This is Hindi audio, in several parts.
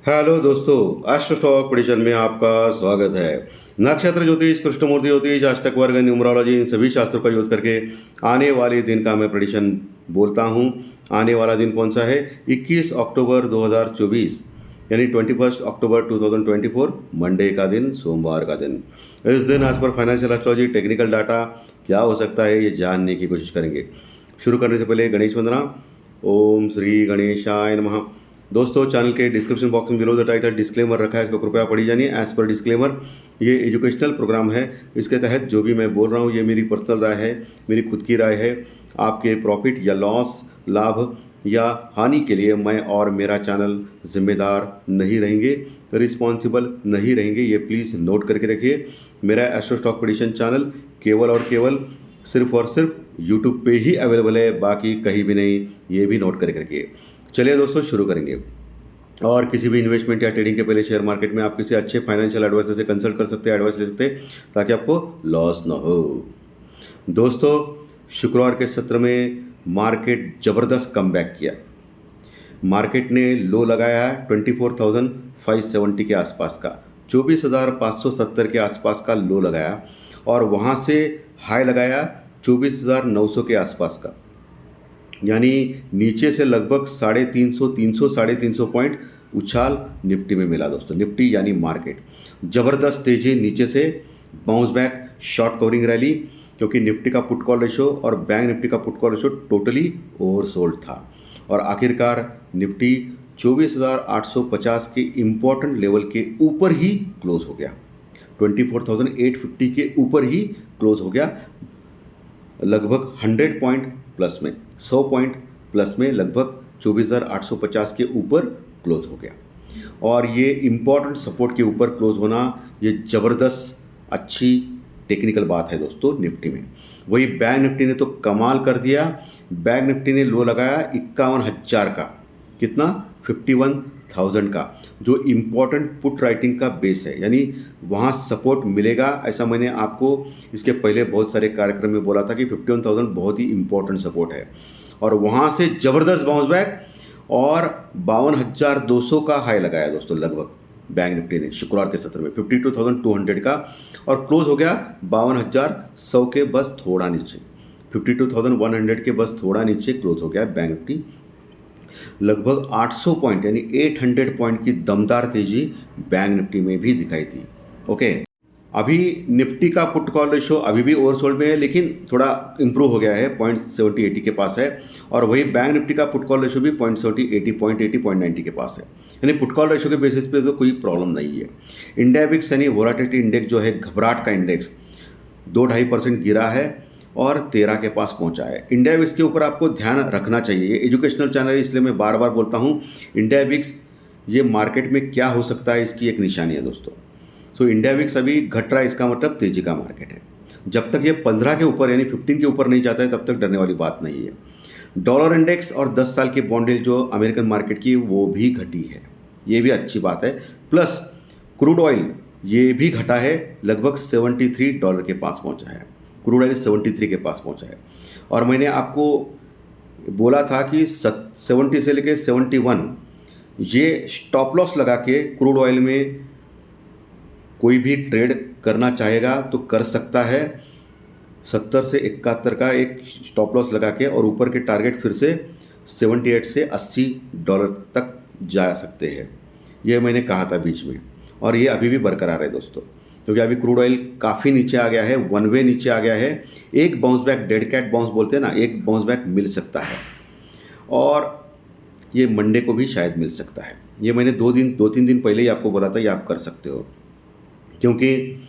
हेलो दोस्तों, एस्ट्रो स्टॉक प्रेडिक्शन में आपका स्वागत है। नक्षत्र ज्योतिष, कृष्णमूर्ति ज्योतिष, अष्टक वर्ग, न्यूमरोलॉजी, इन सभी शास्त्रों का यूज करके आने वाले दिन का मैं प्रेडिक्शन बोलता हूँ। आने वाला दिन कौन सा है? 21 अक्टूबर 2024 यानी 21 अक्टूबर 2024, मंडे का दिन, सोमवार का दिन। इस दिन आज पर फाइनेंशियल एस्ट्रोलॉजी टेक्निकल डाटा क्या हो सकता है ये जानने की कोशिश करेंगे। शुरू करने से पहले गणेश वंदना। ओम श्री गणेशाय नमः। दोस्तों, चैनल के डिस्क्रिप्शन बॉक्स में बिलो द टाइटल डिस्क्लेमर रखा है, इसको कृपया पढ़ी जानिए। एज पर डिस्क्लेमर, ये एजुकेशनल प्रोग्राम है। इसके तहत जो भी मैं बोल रहा हूँ ये मेरी पर्सनल राय है, मेरी खुद की राय है। आपके प्रॉफिट या लॉस, लाभ या हानि के लिए मैं और मेरा चैनल जिम्मेदार नहीं रहेंगे, रिस्पॉन्सिबल नहीं रहेंगे। ये प्लीज़ नोट करके रखिए। मेरा एस्ट्रो स्टॉक प्रेडिक्शन चैनल केवल और केवल सिर्फ और सिर्फ यूट्यूब पे ही अवेलेबल है, बाकी कहीं भी नहीं। ये भी नोट करके रखिए। चलिए दोस्तों, शुरू करेंगे। और किसी भी इन्वेस्टमेंट या ट्रेडिंग के पहले शेयर मार्केट में आप किसी अच्छे फाइनेंशियल एडवाइजर से कंसल्ट कर सकते हैं, एडवाइस ले सकते हैं, ताकि आपको लॉस ना हो। दोस्तों, शुक्रवार के सत्र में मार्केट ज़बरदस्त कमबैक किया। मार्केट ने लो लगाया है 24,570 के आसपास का, 24,570 के आसपास का लो लगाया, और वहाँ से हाई लगाया 24,900 के आसपास का। यानी नीचे से लगभग 350 पॉइंट उछाल निफ्टी में मिला। दोस्तों, निफ्टी यानी मार्केट ज़बरदस्त तेजी, नीचे से bounce back, short covering rally, क्योंकि निफ्टी का पुट कॉल रेशो और बैंक निफ्टी का put call ratio totally oversold था। और आखिरकार निफ्टी 24,850 के इम्पोर्टेंट लेवल के ऊपर ही क्लोज हो गया, 24,850 के ऊपर ही क्लोज हो गया। लगभग 100 पॉइंट प्लस में, 100 पॉइंट प्लस में, लगभग 24,850 के ऊपर क्लोज हो गया। और ये इम्पॉर्टेंट सपोर्ट के ऊपर क्लोज होना, ये ज़बरदस्त अच्छी टेक्निकल बात है दोस्तों निफ्टी में। वही बैंक निफ्टी ने तो कमाल कर दिया। बैंक निफ्टी ने लो लगाया 51,000 का, कितना? 51,000 का, जो इम्पोर्टेंट पुट राइटिंग का बेस है, यानी वहाँ सपोर्ट मिलेगा। ऐसा मैंने आपको इसके पहले बहुत सारे कार्यक्रम में बोला था कि 51,000 बहुत ही इम्पोर्टेंट सपोर्ट है। और वहाँ से ज़बरदस्त बाउंस बैक, और 52,200 का हाई लगाया दोस्तों लगभग बैंक निफ्टी ने शुक्रवार के सत्र में, 52,200 का, और क्लोज हो गया 52,100 के बस थोड़ा नीचे, 52,100 के बस थोड़ा नीचे क्लोज हो गया बैंक निफ्टी। लगभग 800 पॉइंट यानी 800 पॉइंट की दमदार तेजी बैंक निफ्टी में भी दिखाई दी। ओके, अभी निफ्टी का पुट कॉल रेशो अभी भी ओवरसोल्ड में है, लेकिन थोड़ा इंप्रूव हो गया है, 0.70 80 के पास है। और वही बैंक निफ्टी का पुट कॉल रेशो भी 0.90 के पास है। यानी पुट कॉल रेशो के बेसिस पे तो कोई प्रॉब्लम नहीं है। इंडिया विक्स यानी वोलाटिलिटी इंडेक्स जो है, घबराहट का इंडेक्स, 2-2.5% गिरा है और 13 के पास पहुंचा है। इंडिया विक्स के ऊपर आपको ध्यान रखना चाहिए। ये एजुकेशनल चैनल है, इसलिए मैं बार बार बोलता हूँ, इंडिया विक्स ये मार्केट में क्या हो सकता है इसकी एक निशानी है दोस्तों। सो इंडिया विक्स अभी घट रहा है, इसका मतलब तेजी का मार्केट है। जब तक ये 15 के ऊपर यानी 15 के ऊपर नहीं जाता है, तब तक डरने वाली बात नहीं है। डॉलर इंडेक्स और 10 साल की बॉन्ड यील्ड जो अमेरिकन मार्केट की, वो भी घटी है, ये भी अच्छी बात है। प्लस क्रूड ऑयल ये भी घटा है, लगभग $73 के पास पहुंचा है। क्रूड ऑयल 73 के पास पहुंचा है। और मैंने आपको बोला था कि 70 से लेके 71 ये स्टॉप लॉस लगा के क्रूड ऑयल में कोई भी ट्रेड करना चाहेगा तो कर सकता है। 70 से 71 का एक स्टॉप लॉस लगा के, और ऊपर के टारगेट फिर से 78 से $80 तक जा सकते हैं। ये मैंने कहा था बीच में, और ये अभी भी बरकरार है दोस्तों, क्योंकि अभी क्रूड ऑयल काफ़ी नीचे आ गया है, वन वे नीचे आ गया है। एक bounce back, dead cat bounce बोलते हैं ना, एक बाउंस बैक मिल सकता है, और ये मंडे को भी शायद मिल सकता है। ये मैंने 2-3 दिन पहले ही आपको बोला था, ये आप कर सकते हो, क्योंकि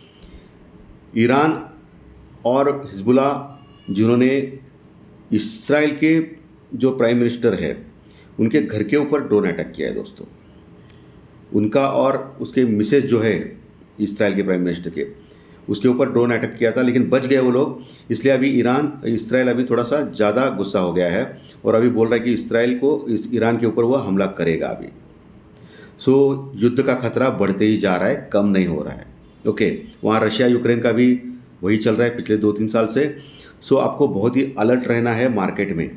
ईरान और हिजबुल्ला, जिन्होंने इस्राइल के जो प्राइम मिनिस्टर है उनके घर के ऊपर ड्रोन अटैक किया है दोस्तों, उनका और उसके मिसेज जो है इस्राइल के प्राइम मिनिस्टर के, उसके ऊपर ड्रोन अटैक किया था, लेकिन बच गए वो लोग। इसलिए अभी इस्राइल अभी थोड़ा सा ज़्यादा गुस्सा हो गया है, और अभी बोल रहा है कि इस्राइल को, इस ईरान के ऊपर वो हमला करेगा अभी। सो युद्ध का खतरा बढ़ते ही जा रहा है, कम नहीं हो रहा है। ओके, वहाँ रशिया यूक्रेन का भी वही चल रहा है पिछले 2-3 साल से। सो आपको बहुत ही अलर्ट रहना है मार्केट में।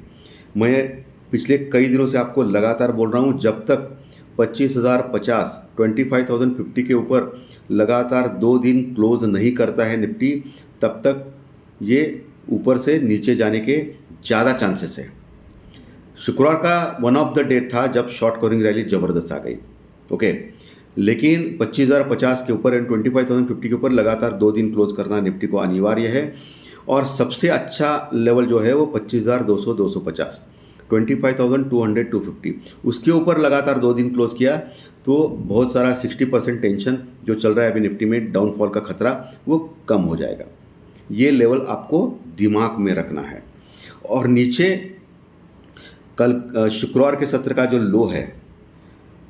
मैं पिछले कई दिनों से आपको लगातार बोल रहा हूँ, जब तक 25,050 25,050 के ऊपर लगातार 2 दिन क्लोज नहीं करता है निफ्टी, तब तक ये ऊपर से नीचे जाने के ज़्यादा चांसेस है। शुक्रवार का वन ऑफ द डेट था जब शॉर्ट कवरिंग रैली ज़बरदस्त आ गई, ओके। लेकिन 25,050 के ऊपर एंड 25,050 के ऊपर लगातार 2 दिन क्लोज करना निफ्टी को अनिवार्य है। और सबसे अच्छा लेवल जो है वो 25,200 250 25,200 250, उसके ऊपर लगातार 2 दिन क्लोज किया तो बहुत सारा 60% टेंशन जो चल रहा है अभी निफ्टी में, डाउनफॉल का खतरा, वो कम हो जाएगा। ये लेवल आपको दिमाग में रखना है। और नीचे कल शुक्रवार के सत्र का जो लो है,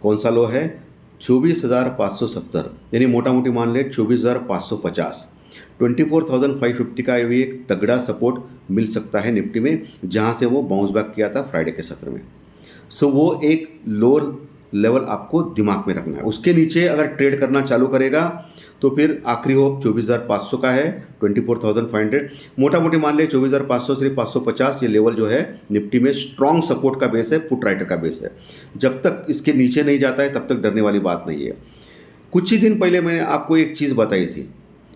कौन सा लो है? 24,570, यानी मोटा मोटी मान ले 24,550। 24,550 का भी एक तगड़ा सपोर्ट मिल सकता है निफ्टी में, जहां से वो बाउंस बैक किया था फ्राइडे के सत्र में। सो वो एक लोअर लेवल आपको दिमाग में रखना है। उसके नीचे अगर ट्रेड करना चालू करेगा तो फिर आखिरी होप 24,500 का है, 24,500। मोटा मोटी मान ले 24,500 से 550 ये लेवल जो है निफ्टी में स्ट्रॉन्ग सपोर्ट का बेस है, पुट राइटर का बेस है। जब तक इसके नीचे नहीं जाता है तब तक डरने वाली बात नहीं है। कुछ ही दिन पहले मैंने आपको एक चीज़ बताई थी,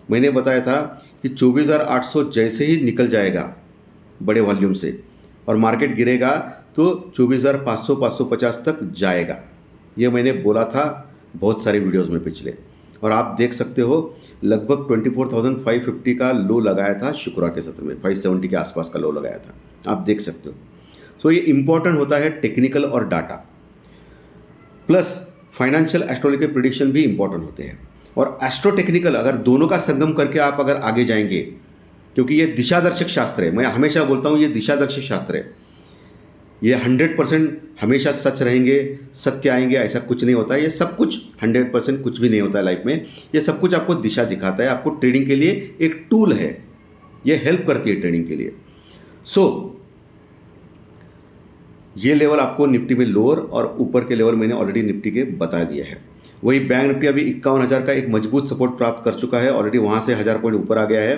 मैंने बताया था कि 24,800 जैसे ही निकल जाएगा बड़े वॉल्यूम से और मार्केट गिरेगा तो 24,500 550 तक जाएगा। ये मैंने बोला था बहुत सारे वीडियोस में पिछले, और आप देख सकते हो लगभग 24,550 का लो लगाया था शुक्रवार के सत्र में, 570 के आसपास का लो लगाया था, आप देख सकते हो। सो ये इंपॉर्टेंट होता है टेक्निकल और डाटा, प्लस फाइनेंशियल एस्ट्रोलॉजी के प्रिडिक्शन भी इंपॉर्टेंट होते हैं। और एस्ट्रो टेक्निकल अगर दोनों का संगम करके आप अगर आगे जाएंगे, क्योंकि ये दिशादर्शक शास्त्र है, मैं हमेशा बोलता हूँ ये दिशादर्शक शास्त्र है, ये 100% हमेशा सच रहेंगे, सत्य आएंगे, ऐसा कुछ नहीं होता है। ये सब कुछ 100% कुछ भी नहीं होता है लाइफ में। ये सब कुछ आपको दिशा दिखाता है, आपको ट्रेडिंग के लिए एक टूल है, ये हेल्प करती है ट्रेडिंग के लिए। सो ये लेवल आपको निफ्टी में लोअर और ऊपर के लेवल मैंने ऑलरेडी निफ्टी के बता दिया है। वही बैंक निफ्टी अभी 51,000 का एक मजबूत सपोर्ट प्राप्त कर चुका है ऑलरेडी, वहाँ से 1000 पॉइंट ऊपर आ गया है।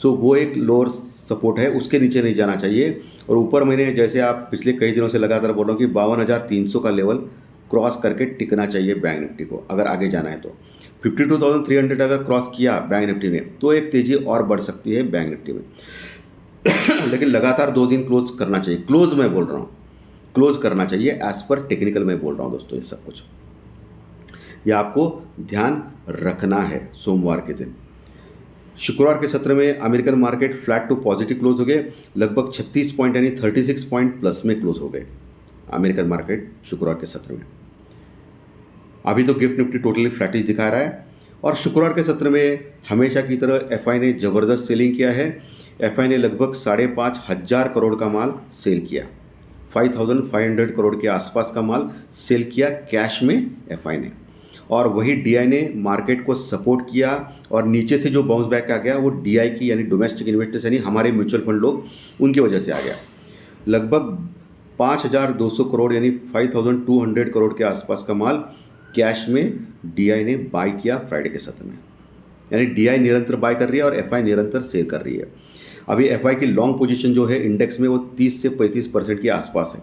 सो वो एक लोअर सपोर्ट है, उसके नीचे नहीं जाना चाहिए। और ऊपर मैंने जैसे आप पिछले कई दिनों से लगातार बोल रहा हूँ कि 52,300 का लेवल क्रॉस करके टिकना चाहिए बैंक निफ्टी को अगर आगे जाना है तो। 52,300 अगर क्रॉस किया बैंक निफ्टी ने तो एक तेज़ी और बढ़ सकती है बैंक निफ्टी में। लेकिन लगातार 2 दिन क्लोज करना चाहिए, क्लोज मैं बोल रहा हूँ, क्लोज करना चाहिए एज पर टेक्निकल मैं बोल रहा हूँ दोस्तों। ये सब कुछ ये आपको ध्यान रखना है। सोमवार के दिन शुक्रवार के सत्र में American market flat to positive close हो गए, लगभग 36 पॉइंट यानी 36 पॉइंट प्लस में क्लोज हो गए अमेरिकन मार्केट शुक्रवार के सत्र में। अभी तो गिफ्ट निफ्टी टोटली फ्लैटिश दिखा रहा है। और शुक्रवार के सत्र में हमेशा की तरह एफआई ने ज़बरदस्त सेलिंग किया है। एफआई ने लगभग 5,500 करोड़ का माल सेल किया, 5,500 करोड़ के आसपास का माल सेल किया कैश में एफआई ने। और वही डीआई ने मार्केट को सपोर्ट किया और नीचे से जो बाउंस बैक आ गया वो डीआई की यानी डोमेस्टिक इन्वेस्टर्स यानी हमारे म्यूचुअल फंड लोग, उनकी वजह से आ गया। लगभग 5,200 करोड़ यानी 5,200 करोड़ के आसपास का माल कैश में डीआई ने बाय किया फ्राइडे के सत्र में, यानी डीआई निरंतर बाय कर रही है और एफआई निरंतर सेल कर रही है। अभी एफआई की लॉन्ग पोजीशन जो है इंडेक्स में वो 30 से 35% के आसपास है,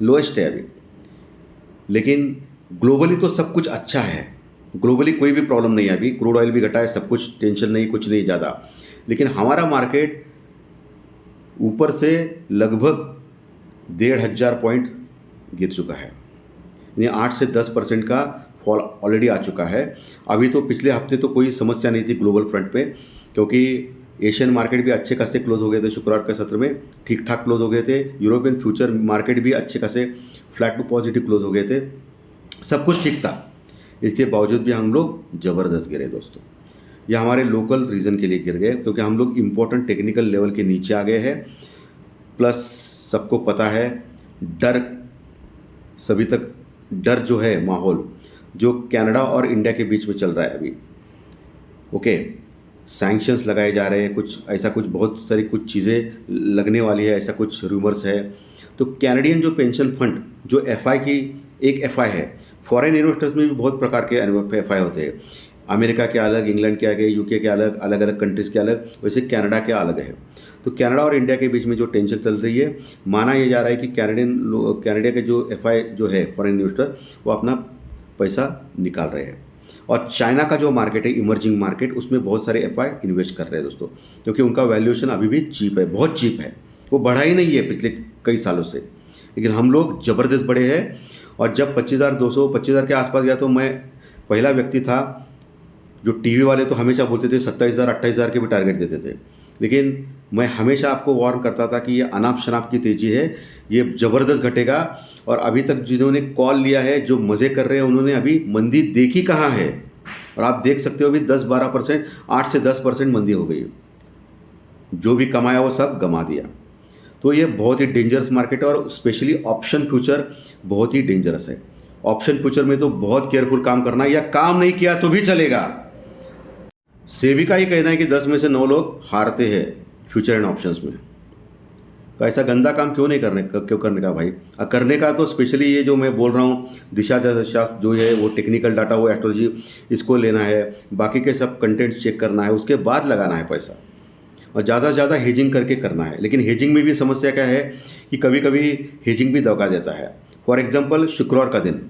लोएस्ट है अभी। लेकिन ग्लोबली तो सब कुछ अच्छा है, ग्लोबली कोई भी प्रॉब्लम नहीं है अभी, क्रूड ऑयल भी घटा है, सब कुछ टेंशन नहीं, कुछ नहीं ज़्यादा। लेकिन हमारा मार्केट ऊपर से लगभग 1,500 पॉइंट गिर चुका है, यानी 8 से 10% का फॉल ऑलरेडी आ चुका है। अभी तो पिछले हफ्ते तो कोई समस्या नहीं थी ग्लोबल फ्रंट पे, क्योंकि एशियन मार्केट भी अच्छे खासे क्लोज हो गए थे शुक्रवार के सत्र में, ठीक ठाक क्लोज हो गए थे। यूरोपियन फ्यूचर मार्केट भी अच्छे खासे फ्लैट टू पॉजिटिव क्लोज हो गए थे, सब कुछ ठीक था। इसके बावजूद भी हम लोग ज़बरदस्त गिरे दोस्तों। यह हमारे लोकल रीजन के लिए गिर गए क्योंकि हम लोग इम्पोर्टेंट टेक्निकल लेवल के नीचे आ गए हैं। प्लस सबको पता है डर, सभी तक डर जो है माहौल जो कनाडा और इंडिया के बीच में चल रहा है अभी, ओके, सैंक्शंस लगाए जा रहे हैं, कुछ ऐसा कुछ बहुत सारी कुछ चीज़ें लगने वाली है, ऐसा कुछ रूमर्स है। तो कैनेडियन जो पेंशन फंड जो एफआई की एक एफआई है, फॉरेन इन्वेस्टर्स में भी बहुत प्रकार के एफआई होते हैं। अमेरिका के अलग, इंग्लैंड के अलग, यूके के अलग, अलग अलग कंट्रीज़ के अलग, वैसे कनाडा के अलग है। तो कनाडा और इंडिया के बीच में जो टेंशन चल रही है, माना ये जा रहा है कि कनाडा के जो एफआई जो है फॉरेन इन्वेस्टर, वो अपना पैसा निकाल रहे हैं। और चाइना का जो मार्केट है, इमर्जिंग मार्केट, उसमें बहुत सारे एफआई इन्वेस्ट कर रहे हैं दोस्तों, क्योंकि उनका वैल्यूएशन अभी भी चीप है, बहुत चीप है, वो बढ़ा ही नहीं है पिछले कई सालों से। लेकिन हम लोग ज़बरदस्त बढ़े हैं। और जब 25,200 25,000 के आसपास गया तो मैं पहला व्यक्ति था, जो टीवी वाले तो हमेशा बोलते थे 27,000 28,000 के भी टारगेट देते थे, लेकिन मैं हमेशा आपको वार्न करता था कि ये अनाप शनाप की तेज़ी है, ये ज़बरदस्त घटेगा। और अभी तक जिन्होंने कॉल लिया है, जो मज़े कर रहे हैं, उन्होंने अभी मंदी देखी कहाँ है। और आप देख सकते हो अभी 10-12%, 8 से 10% मंदी हो गई है। जो भी कमाया वो सब गंवा दिया। तो ये बहुत ही डेंजरस मार्केट है, और स्पेशली ऑप्शन फ्यूचर बहुत ही डेंजरस है। ऑप्शन फ्यूचर में तो बहुत केयरफुल काम करना है, या काम नहीं किया तो भी चलेगा। सेबी का ही कहना है कि 10 में से 9 लोग हारते हैं फ्यूचर एंड ऑप्शंस में। तो ऐसा गंदा काम क्यों करने का भाई। करने का तो स्पेशली ये जो मैं बोल रहा हूँ, दिशा शास्त्र जो है, वो टेक्निकल डाटा, वो एस्ट्रोलॉजी, इसको लेना है, बाकी के सब कंटेंट चेक करना है, उसके बाद लगाना है पैसा, और ज़्यादा से ज़्यादा हेजिंग करके करना है। लेकिन हेजिंग में भी समस्या क्या है कि कभी कभी हेजिंग भी दगा देता है। फॉर एग्जांपल, शुक्रवार का दिन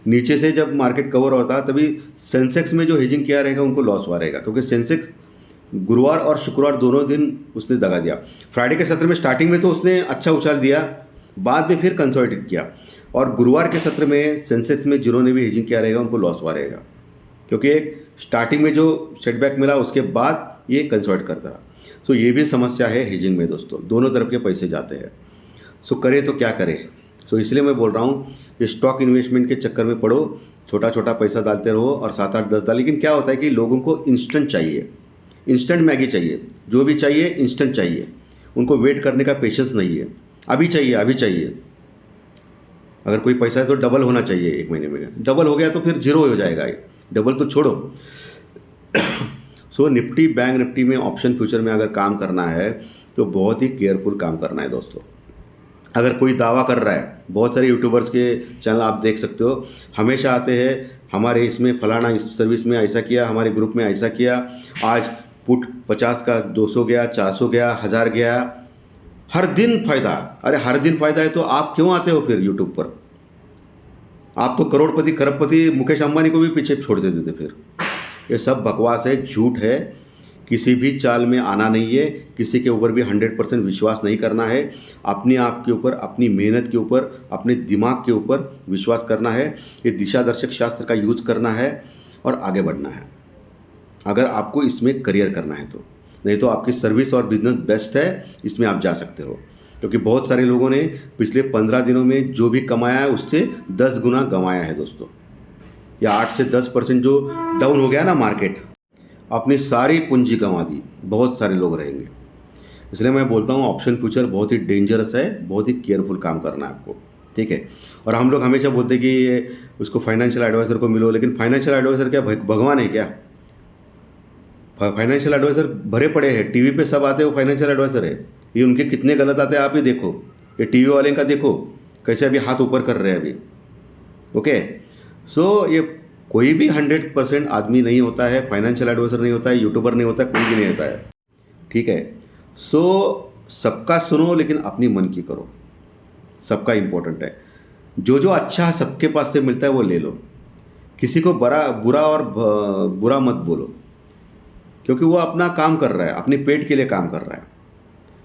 नीचे से जब मार्केट कवर होता है, तभी सेंसेक्स में जो हेजिंग किया रहेगा उनको लॉस हुआ रहेगा, क्योंकि सेंसेक्स गुरुवार और शुक्रवार दोनों दिन उसने दगा दिया। फ्राइडे के सत्र में स्टार्टिंग में तो उसने अच्छा उछाल दिया, बाद में फिर कंसोलिडेट किया। और गुरुवार के सत्र में सेंसेक्स में जिन्होंने भी हेजिंग किया रहेगा उनको लॉस हुआ रहेगा, क्योंकि स्टार्टिंग में जो सेटबैक मिला उसके बाद ये कंसोलिडेट करता रहा। सो ये भी समस्या है हेजिंग में दोस्तों, दोनों तरफ के पैसे जाते हैं। सो करे तो क्या करे। सो इसलिए मैं बोल रहा हूँ कि स्टॉक इन्वेस्टमेंट के चक्कर में पड़ो, छोटा छोटा पैसा डालते रहो, और 7-8-10 डाल। लेकिन क्या होता है कि लोगों को इंस्टेंट चाहिए, इंस्टेंट मैगी चाहिए, जो भी चाहिए इंस्टेंट चाहिए, उनको वेट करने का पेशेंस नहीं है। अभी चाहिए, अभी चाहिए। अगर कोई पैसा है तो डबल होना चाहिए 1 महीने में, डबल हो गया तो फिर जीरो हो जाएगा। डबल तो छोड़ो। सो निफ्टी, बैंक निफ्टी में, ऑप्शन फ्यूचर में अगर काम करना है तो बहुत ही केयरफुल काम करना है दोस्तों। अगर कोई दावा कर रहा है, बहुत सारे यूट्यूबर्स के चैनल आप देख सकते हो, हमेशा आते हैं हमारे इसमें फलाना, इस सर्विस में ऐसा किया, हमारे ग्रुप में ऐसा किया, आज पुट 50 का 200 गया, 400 गया, 1000 गया, हर दिन फायदा। अरे हर दिन फायदा है तो आप क्यों आते हो फिर यूट्यूब पर। आप तो करोड़पति खरबपति मुकेश अंबानी को भी पीछे छोड़ देते थे। फिर ये सब बकवास है, झूठ है। किसी भी चाल में आना नहीं है, किसी के ऊपर भी 100% विश्वास नहीं करना है। अपने आप के ऊपर, अपनी मेहनत के ऊपर, अपने दिमाग के ऊपर विश्वास करना है। ये दिशादर्शक शास्त्र का यूज करना है और आगे बढ़ना है, अगर आपको इसमें करियर करना है तो। नहीं तो आपकी सर्विस और बिजनेस बेस्ट है, इसमें आप जा सकते हो। क्योंकि बहुत सारे लोगों ने पिछले 15 दिनों में जो भी कमाया है उससे 10 गुना गंवाया है दोस्तों। या 8 से 10% जो डाउन हो गया ना मार्केट, अपनी सारी पूंजी गंवा दी, बहुत सारे लोग रहेंगे। इसलिए मैं बोलता हूँ ऑप्शन फ्यूचर बहुत ही डेंजरस है, बहुत ही केयरफुल काम करना है आपको, ठीक है। और हम लोग हमेशा बोलते हैं कि ये उसको फाइनेंशियल एडवाइज़र को मिलो, लेकिन फाइनेंशियल एडवाइज़र क्या भगवान है क्या। फाइनेंशियल एडवाइज़र भरे पड़े हैं, टीवी पे सब आते हैं, वो फाइनेंशियल एडवाइज़र है। ये उनके कितने गलत आते हैं आप ही देखो, ये टीवी वाले का देखो कैसे अभी हाथ ऊपर कर रहे हैं अभी। ओके, सो ये कोई भी 100% आदमी नहीं होता है, फाइनेंशियल एडवाइज़र नहीं होता है, यूट्यूबर नहीं होता है, कोई भी नहीं होता है, ठीक है। सो सबका सुनो लेकिन अपनी मन की करो, सबका इम्पोर्टेंट है। जो जो अच्छा सबके पास से मिलता है वो ले लो, किसी को बुरा मत बोलो, क्योंकि वो अपना काम कर रहा है, अपने पेट के लिए काम कर रहा है।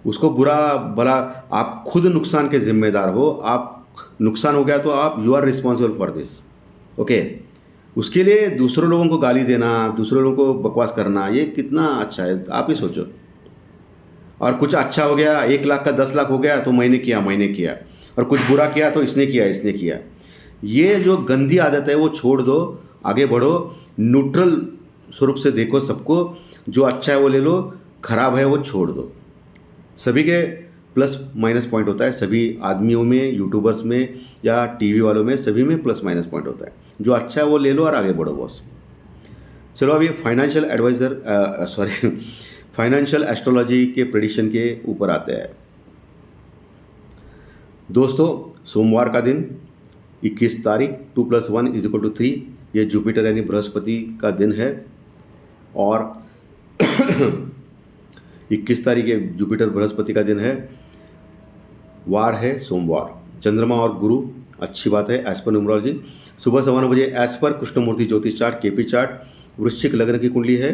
उसको बुरा भला, आप खुद नुकसान के जिम्मेदार हो। आप नुकसान हो गया तो आप you are responsible for this, okay. उसके लिए दूसरों लोगों को गाली देना, दूसरों लोगों को बकवास करना, ये कितना अच्छा है आप ही सोचो। और कुछ अच्छा हो गया, 1 लाख का 10 लाख हो गया तो मैंने किया, और कुछ बुरा किया तो इसने किया। ये जो गंदी आदत है वो छोड़ दो, आगे बढ़ो, न्यूट्रल स्वरूप से देखो सबको। जो अच्छा है वो ले लो, खराब है वो छोड़ दो। सभी के प्लस माइनस पॉइंट होता है, सभी आदमियों में, यूट्यूबर्स में या टीवी वालों में, सभी में प्लस माइनस पॉइंट होता है। जो अच्छा है वो ले लो और आगे बढ़ो बॉस। चलो अभी फाइनेंशियल एस्ट्रोलॉजी के प्रेडिक्शन के ऊपर आते हैं दोस्तों। सोमवार का दिन 21 तारीख, 2 + 1 = 3, ये जुपिटर यानी बृहस्पति का दिन है। और 21 तारीख है, जुपिटर बृहस्पति का दिन है, वार है सोमवार, चंद्रमा और गुरु अच्छी बात है एज पर न्यूमरोलॉजी। सुबह 9:15 बजे एज पर कृष्णमूर्ति ज्योतिष चार्ट केपी चार्ट वृश्चिक लग्न की कुंडली है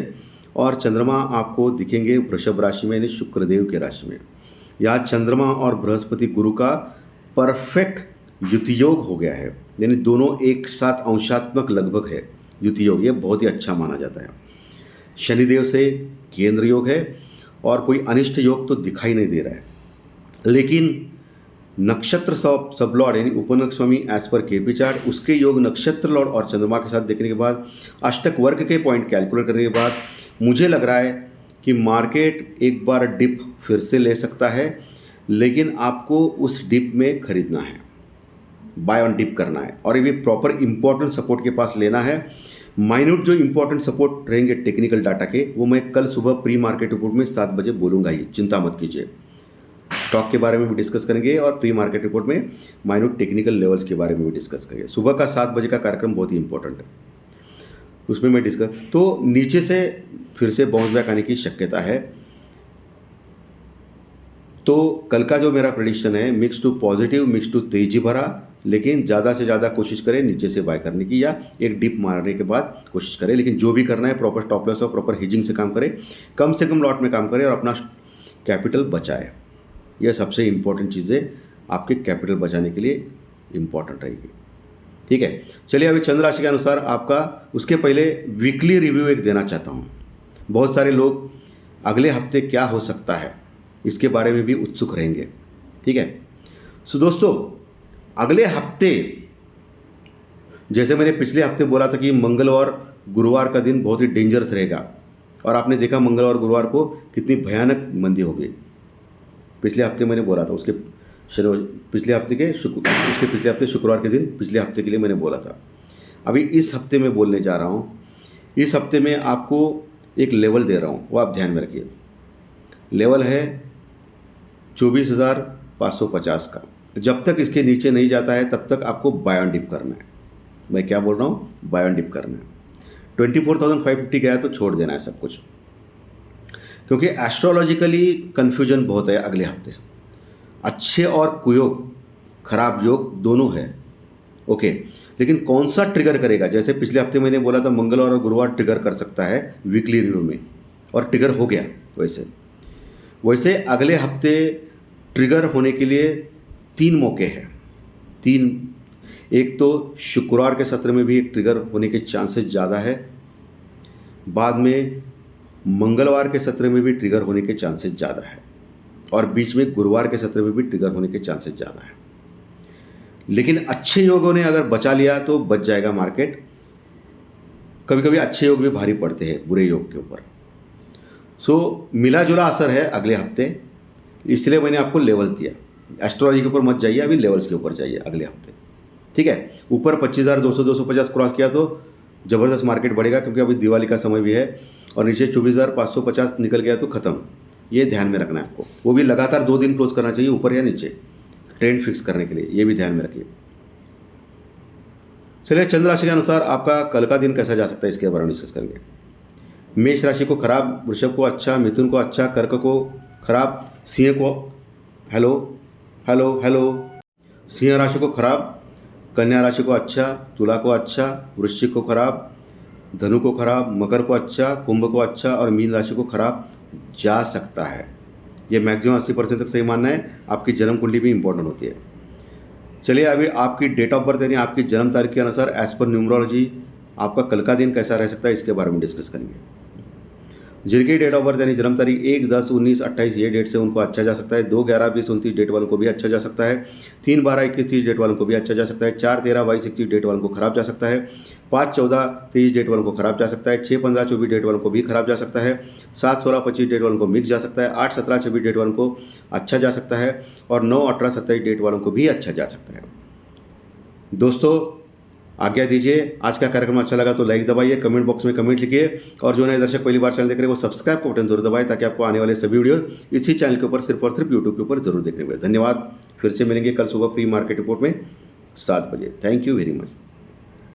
और चंद्रमा आपको दिखेंगे वृषभ राशि में यानी शुक्रदेव की राशि में। यहाँ चंद्रमा और बृहस्पति गुरु का परफेक्ट युति योग हो गया है, यानी दोनों एक साथ अंशात्मक लगभग है युति योग, ये बहुत ही अच्छा माना जाता है। शनिदेव से केंद्र योग है और कोई अनिष्ट योग तो दिखाई नहीं दे रहा है, लेकिन नक्षत्र सब लॉर्ड यानी उपनक्षत्र स्वामी एज पर केपी चार्ट उसके योग नक्षत्र लॉर्ड और चंद्रमा के साथ देखने के बाद अष्टक वर्ग के पॉइंट कैलकुलेट करने के बाद मुझे लग रहा है कि मार्केट एक बार डिप फिर से ले सकता है, लेकिन आपको उस डिप में खरीदना है, बाय ऑन डिप करना है और ये भी प्रॉपर इंपॉर्टेंट सपोर्ट के पास लेना है। माइन्यूट जो इंपॉर्टेंट सपोर्ट रहेंगे टेक्निकल डाटा के वो मैं कल सुबह प्री मार्केट रिपोर्ट में 7 बजे बोलूँगा, ये चिंता मत कीजिए। स्टॉक के बारे में भी डिस्कस करेंगे और प्री मार्केट रिपोर्ट में माइन्यूट टेक्निकल लेवल्स के बारे में भी डिस्कस करेंगे। सुबह का 7 बजे का कार्यक्रम बहुत ही इंपॉर्टेंट है, उसमें मैं डिस्कस। तो नीचे से फिर से बाउंस बैक आने की शक्यता है। तो कल का जो मेरा प्रेडिक्शन है mix to positive, mix to तेजी भरा, लेकिन ज़्यादा से ज़्यादा कोशिश करें नीचे से बाय करने की या एक डिप मारने के बाद कोशिश करें, लेकिन जो भी करना है प्रॉपर स्टॉप लॉस और प्रॉपर हेजिंग से काम करें, कम से कम लॉट में काम करें और अपना कैपिटल बचाए। यह सबसे इम्पोर्टेंट चीज़ें आपके कैपिटल बचाने के लिए इम्पॉर्टेंट रहेगी। ठीक है, चलिए अभी चंद्र राशि के अनुसार आपका, उसके पहले वीकली रिव्यू एक देना चाहता हूँ। बहुत सारे लोग अगले हफ्ते क्या हो सकता है इसके बारे में भी उत्सुक रहेंगे। ठीक है, सो दोस्तों अगले हफ्ते जैसे मैंने पिछले हफ्ते बोला था कि मंगल और गुरुवार का दिन बहुत ही डेंजरस रहेगा, और आपने देखा मंगल और गुरुवार को कितनी भयानक मंदी हो गई। पिछले हफ्ते मैंने बोला था, उसके पिछले हफ्ते शुक्रवार के दिन पिछले हफ्ते के लिए मैंने बोला था। अभी इस हफ्ते में बोलने जा रहा हूँ। इस हफ्ते में आपको एक लेवल दे रहा हूँ, वो आप ध्यान में रखिए। लेवल है 24,550 का। जब तक इसके नीचे नहीं जाता है तब तक आपको बाय ऑन डिप करना है। मैं क्या बोल रहा हूँ, बाय ऑन डिप करना है। 24,550 गया तो छोड़ देना है सब कुछ, क्योंकि एस्ट्रोलॉजिकली कन्फ्यूजन बहुत है अगले हफ्ते। अच्छे और कुयोग, खराब योग दोनों है, ओके, लेकिन कौन सा ट्रिगर करेगा? जैसे पिछले हफ्ते मैंने बोला था मंगल और गुरुवार ट्रिगर कर सकता है वीकली रिव्यू में, और ट्रिगर हो गया। वैसे अगले हफ्ते ट्रिगर होने के लिए 3 मौके हैं। एक तो शुक्रवार के सत्र में भी एक ट्रिगर होने के चांसेस ज़्यादा है, बाद में मंगलवार के सत्र में भी ट्रिगर होने के चांसेस ज़्यादा है, और बीच में गुरुवार के सत्र में भी ट्रिगर होने के चांसेस ज़्यादा है। लेकिन अच्छे योगों ने अगर बचा लिया तो बच जाएगा मार्केट। कभी कभी अच्छे योग भी भारी पड़ते हैं बुरे योग के ऊपर। सो मिला जुला असर है अगले हफ्ते, इसलिए मैंने आपको लेवल्स दिया। एस्ट्रोलॉजी के ऊपर मत जाइए, अभी लेवल्स के ऊपर जाइए अगले हफ्ते। ठीक है, ऊपर 25,200 250 क्रॉस किया तो ज़बरदस्त मार्केट बढ़ेगा, क्योंकि अभी दिवाली का समय भी है, और नीचे 24,550 निकल गया तो ख़त्म। ये ध्यान में रखना है आपको। वो भी लगातार 2 दिन क्लोज करना चाहिए, ऊपर या नीचे, ट्रेंड फिक्स करने के लिए। ये भी ध्यान में रखिए। चलिए चंद्र राशि के अनुसार आपका कल का दिन कैसा जा सकता है इसके बारे में डिस्कस करेंगे। मेष राशि को खराब, वृषभ को अच्छा, मिथुन को अच्छा, कर्क को खराब, सिंह को हेलो, सिंह राशि को खराब, कन्या राशि को अच्छा, तुला को अच्छा, वृश्चिक को खराब, धनु को खराब, मकर को अच्छा, कुंभ को अच्छा, और मीन राशि को खराब जा सकता है। ये मैक्सिमम 80% तक सही मानना है। आपकी जन्म कुंडली भी इंपॉर्टेंट होती है। चलिए अभी आपकी डेट ऑफ बर्थ यानी आपकी जन्म तारीख के अनुसार एज पर न्यूमरोलॉजी आपका कल का दिन कैसा रह सकता है इसके बारे में डिस्कस करेंगे। जिनकी डेट ऑफ बर्थ यानी जन्म तारीख 1, 10, 19, 28 ये डेट से उनको अच्छा जा सकता है। 2, 11, 20, 29 डेट वालों को भी अच्छा जा सकता है। 3, 12, 21, 30 डेट वालों को भी अच्छा जा सकता है। 4, 13, 22, 21 डेट वालों को खराब जा सकता है। 5, 14, 23 डेट वालों को खराब जा सकता है। 6, 15, 24 डेट वालों को भी खराब जा सकता है। 7, 16, 25 डेट वालों को मिक्स जा सकता है। 8, 17, 26 डेट वालों को अच्छा जा सकता है, और 9, 18, 27 डेट वालों को भी अच्छा जा सकता है। दोस्तों आज्ञा दीजिए। आज का कार्यक्रम अच्छा लगा तो लाइक दबाइए, कमेंट बॉक्स में कमेंट लिखिए, और जो नए दर्शक पहली बार चैनल देख रहे हैं वो सब्सक्राइब का बटन जरूर दबाएं, ताकि आपको आने वाले सभी वीडियो इसी चैनल के ऊपर सिर्फ और सिर्फ यूट्यूब के ऊपर जरूर देखने मिले। धन्यवाद। फिर से मिलेंगे कल सुबह प्री मार्केट रिपोर्ट में 7 बजे। Thank you very much.